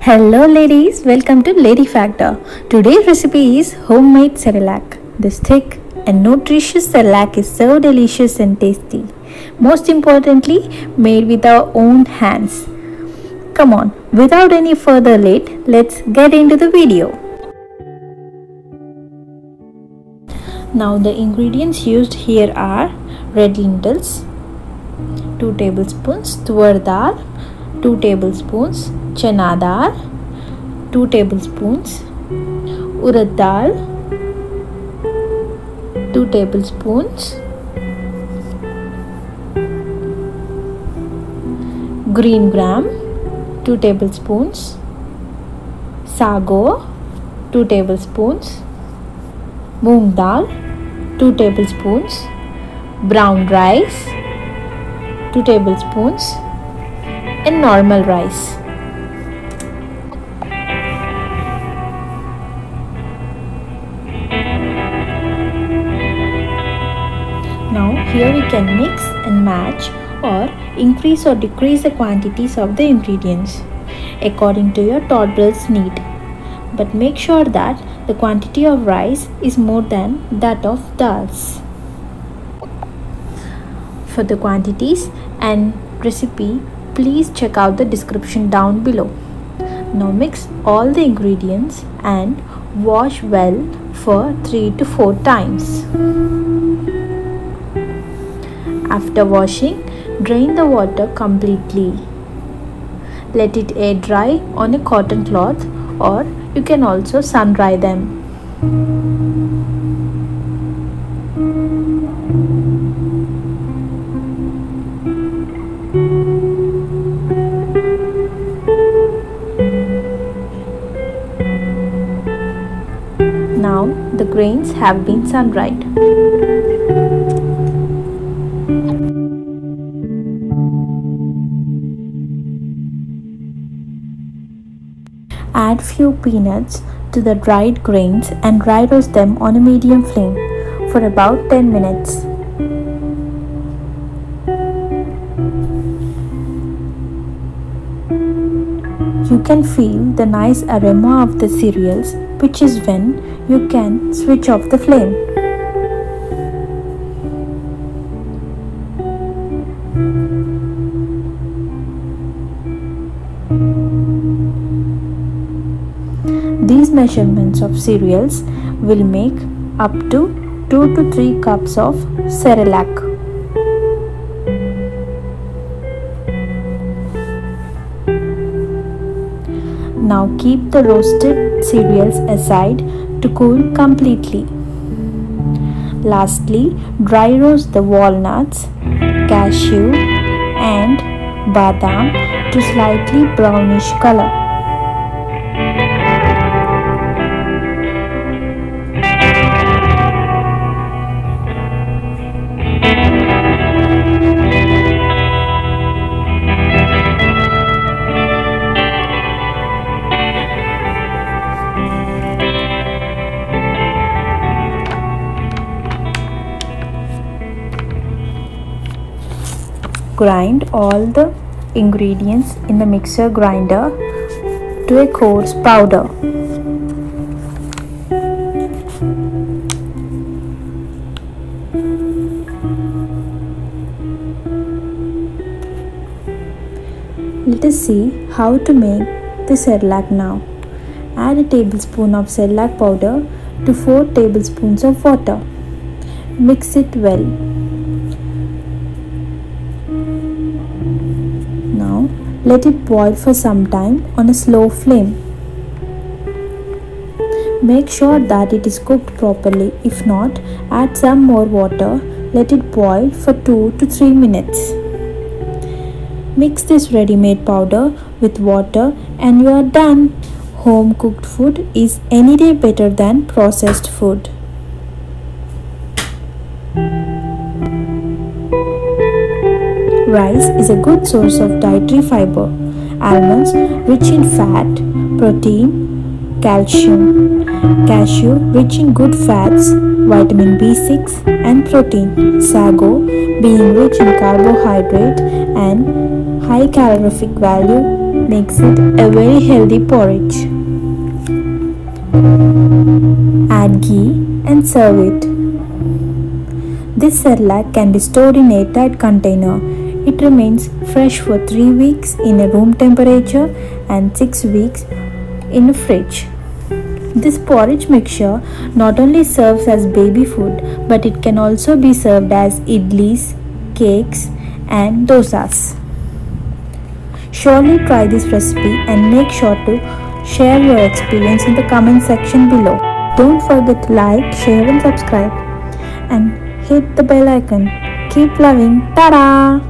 Hello ladies, welcome to Lady Factor. Today's recipe is homemade Cerelac. This thick and nutritious Cerelac is so delicious and tasty. Most importantly, made with our own hands. Come on, without any further late, let's get into the video. Now the ingredients used here are red lentils, 2 tablespoons tur dal, 2 tablespoons chana dal, 2 tablespoons urad dal, 2 tablespoons green gram, 2 tablespoons sago, 2 tablespoons moong dal, 2 tablespoons brown rice, 2 tablespoons and normal rice. Now here we can mix and match or increase or decrease the quantities of the ingredients according to your toddler's need. But make sure that the quantity of rice is more than that of dals. For the quantities and recipe, please check out the description down below. Now mix all the ingredients and wash well for 3 to 4 times. After washing, drain the water completely. Let it air dry on a cotton cloth, or you can also sun dry them. Now the grains have been sun dried. Add few peanuts to the dried grains and dry roast them on a medium flame for about 10 minutes. You can feel the nice aroma of the cereals, which is when you can switch off the flame. These measurements of cereals will make up to 2 to 3 cups of Cerelac. Now keep the roasted cereals aside to cool completely. Lastly, dry roast the walnuts, cashew and badam to slightly brownish color. Grind all the ingredients in the mixer grinder to a coarse powder. Let us see how to make the Cerelac now. Add a tablespoon of Cerelac powder to 4 tablespoons of water. Mix it well. Now let it boil for some time on a slow flame. Make sure that it is cooked properly. If not, add some more water. Let it boil for 2 to 3 minutes. Mix this ready-made powder with water and you are done. Home cooked food is any day better than processed food. Rice is a good source of dietary fiber. Almonds rich in fat, protein, calcium. Cashew rich in good fats, vitamin B6 and protein. Sago being rich in carbohydrate and high calorific value makes it a very healthy porridge. Add ghee and serve it. This Cerelac can be stored in an airtight container. It remains fresh for 3 weeks in a room temperature and 6 weeks in a fridge. This porridge mixture not only serves as baby food, but it can also be served as idlis, cakes and dosas. Surely try this recipe and make sure to share your experience in the comment section below. Don't forget to like, share and subscribe and hit the bell icon. Keep loving. Ta-da!